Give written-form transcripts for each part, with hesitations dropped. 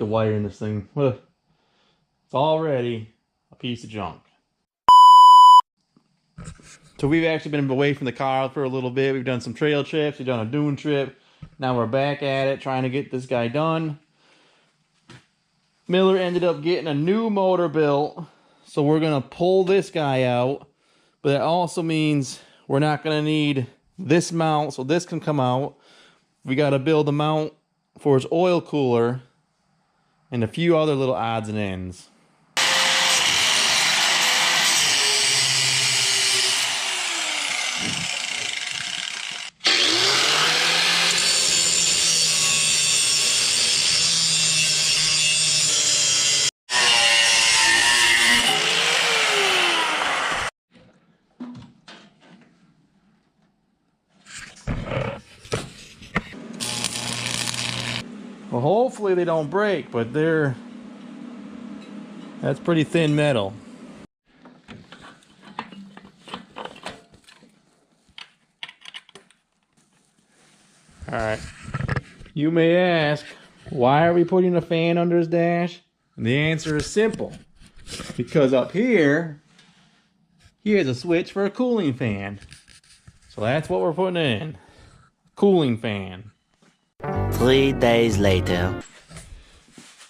wire in this thing. It's already a piece of junk. So we've actually been away from the car for a little bit. We've done some trail trips. We've done a dune trip. Now we're back at it, trying to get this guy done. Miller ended up getting a new motor built. So we're going to pull this guy out. But that also means we're not going to need this mount. So this can come out. We got to build a mount for his oil cooler. And a few other little odds and ends. Well, hopefully they don't break, but that's pretty thin metal. All right. You may ask, why are we putting a fan under his dash? And the answer is simple. Because up here, he has a switch for a cooling fan. So that's what we're putting in. Cooling fan. 3 days later.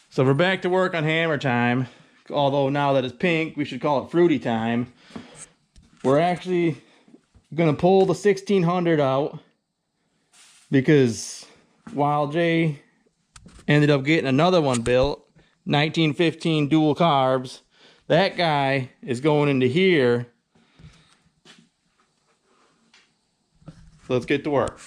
So we're back to work on hammer time. Although now that it's pink, we should call it fruity time. We're actually gonna pull the 1600 out because Wild J ended up getting another one built, 1915 dual carbs. That guy is going into here. So let's get to work.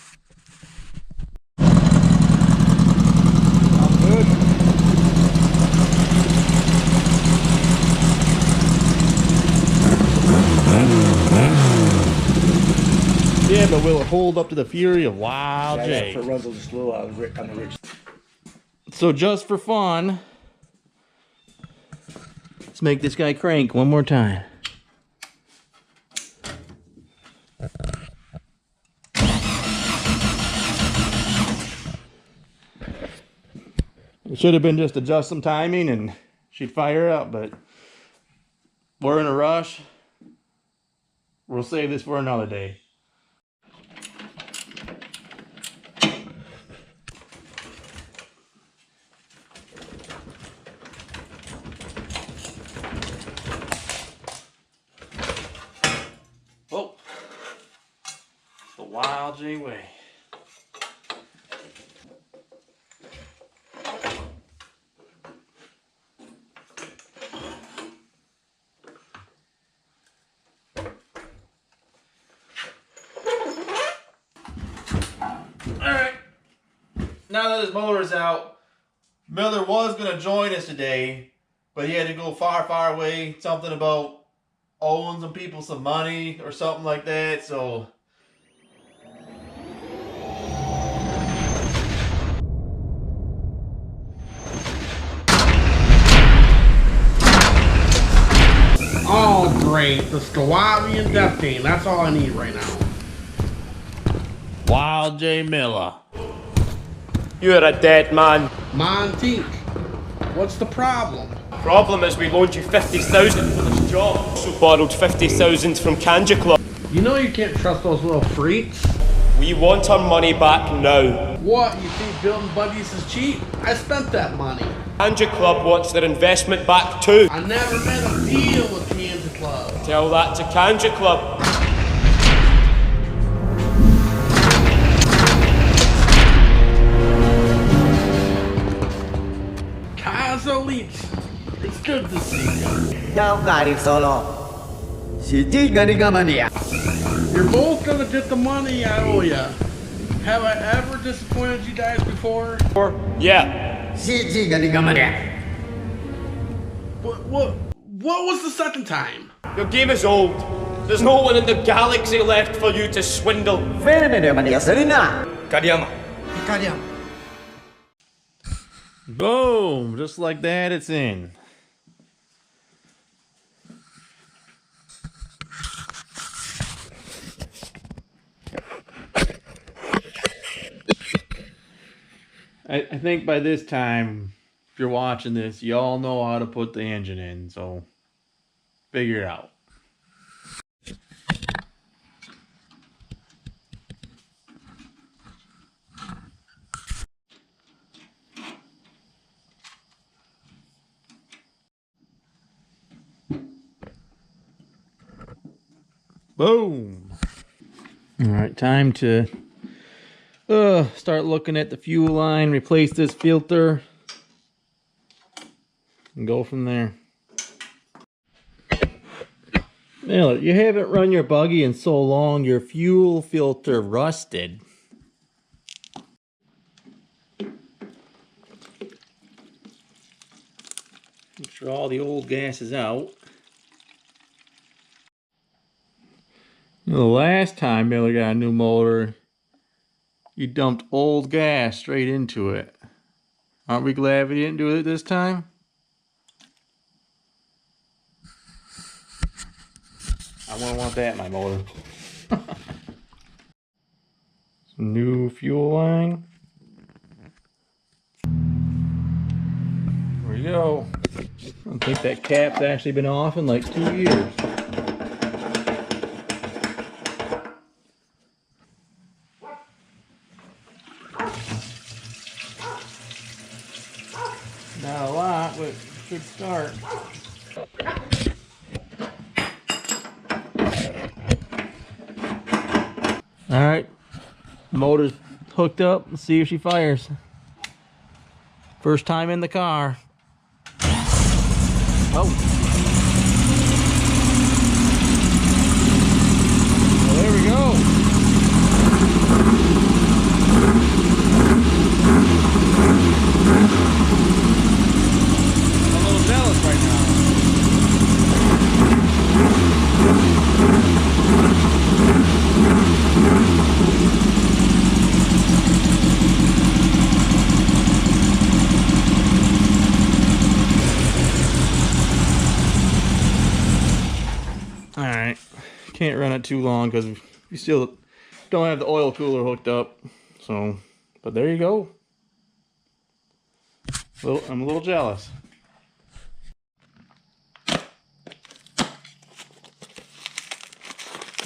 Yeah, but will it hold up to the fury of Wild J? Yeah, it runs just a little on the ridge. So just for fun, let's make this guy crank one more time. It should have been just adjust some timing and she'd fire up, but we're in a rush. We'll save this for another day. Oh, the Wild J way. Alright, now that his motor's out, Miller was going to join us today, but he had to go far, far away. Something about owing some people some money or something like that, so... Oh, great. The Scawabian Death Team. That's all I need right now. Wild J Miller. You're a dead man. Montique, what's the problem? Problem is we loaned you 50,000 for this job. Also borrowed 50,000 from Kanja Club. You know you can't trust those little freaks. We want our money back now. What, you think building buggies is cheap? I spent that money. Kanja Club wants their investment back too. I never made a deal with Kansas Club. Tell that to Kanja Club. Kazolich, it's good to see you. Ciao cari solo. You're both gonna get the money I owe ya. Have I ever disappointed you guys before? Yeah. What was the second time? Your game is old. There's no one in the galaxy left for you to swindle. Boom! Just like that, it's in. I think by this time, you're watching this, you all know how to put the engine in, so figure it out. Boom. All right, time to start looking at the fuel line, replace this filter, and go from there. Miller, you haven't run your buggy in so long, your fuel filter rusted. Make sure all the old gas is out. You know, the last time Miller got a new motor, you dumped old gas straight into it. Aren't we glad we didn't do it this time? I wouldn't want that in my motor. Some new fuel line. There we go. I don't think that cap's actually been off in like 2 years. Not a lot, but it should start. Alright, motor's hooked up. Let's see if she fires. First time in the car. Oh. Well, there we go. I'm a little jealous right now. Alright, can't run it too long because we still don't have the oil cooler hooked up. So, but there you go. Well, I'm a little jealous.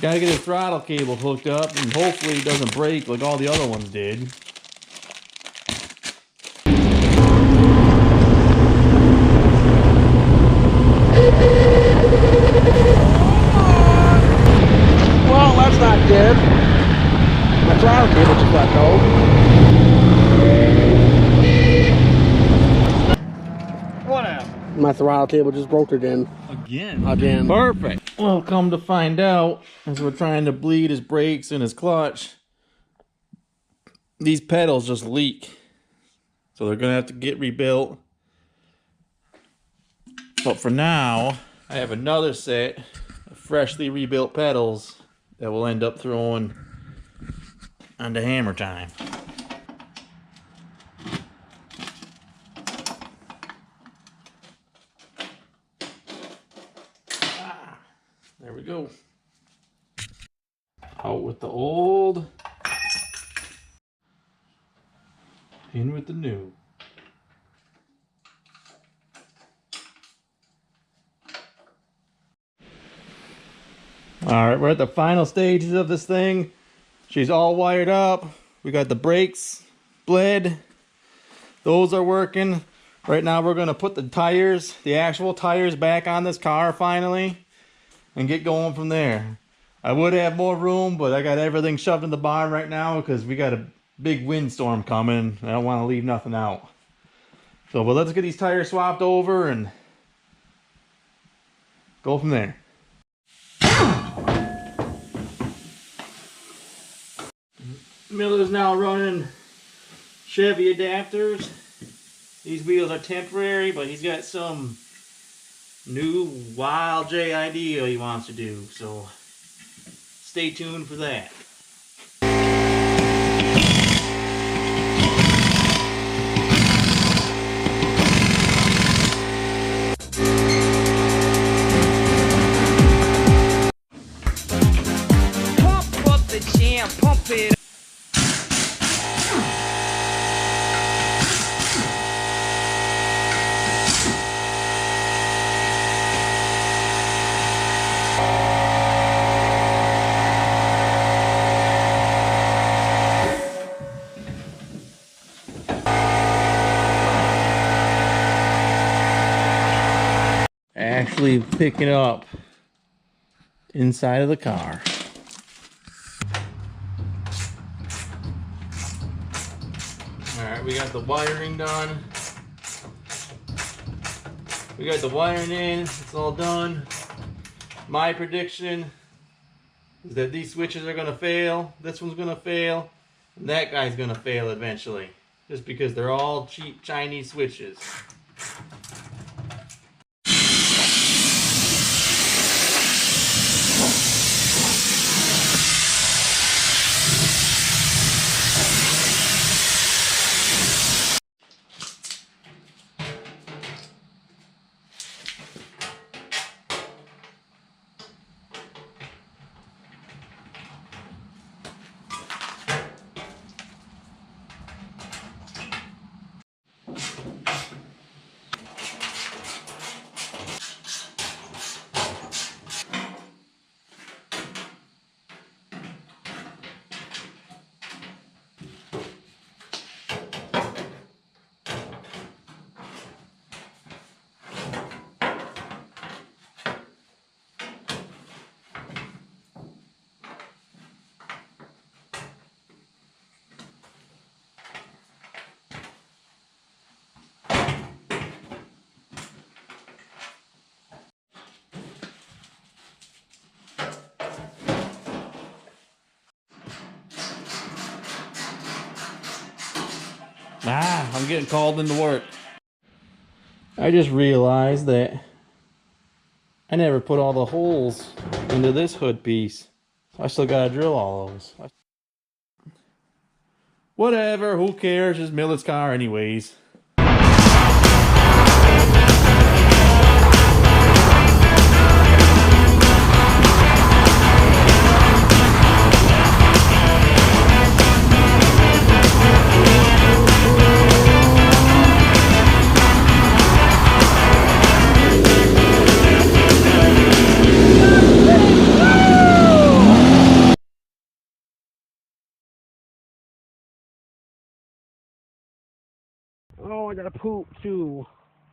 Gotta get the throttle cable hooked up and hopefully it doesn't break like all the other ones did. Well, that's not good. My throttle cable just let go. What happened? My throttle cable just broke again. Again. Perfect. Well, come to find out, as we're trying to bleed his brakes and his clutch, these pedals just leak. So they're gonna have to get rebuilt. But for now, I have another set of freshly rebuilt pedals that we'll end up throwing onto hammer time. There we go. Out with the old, in with the new. Alright, we're at the final stages of this thing. She's all wired up. We got the brakes bled. Those are working. Right now we're going to put the tires, the actual tires, back on this car finally and get going from there. I would have more room, but I got everything shoved in the barn right now because we got a big windstorm coming. I don't want to leave nothing out. So, but let's get these tires swapped over and go from there. Miller's now running Chevy adapters. These wheels are temporary, but he's got some new wild J idea he wants to do, so stay tuned for that. Pump up the jam, pump it up. hopefully pick it up inside of the car. Alright, we got the wiring done. We got the wiring in, it's all done. My prediction is that these switches are gonna fail, this one's gonna fail, and that guy's gonna fail eventually. Just because they're all cheap Chinese switches. I'm getting called into work. I just realized that I never put all the holes into this hood piece. So I still gotta drill all those. Whatever, who cares? It's Millet's car anyways. Oh, I gotta poop too.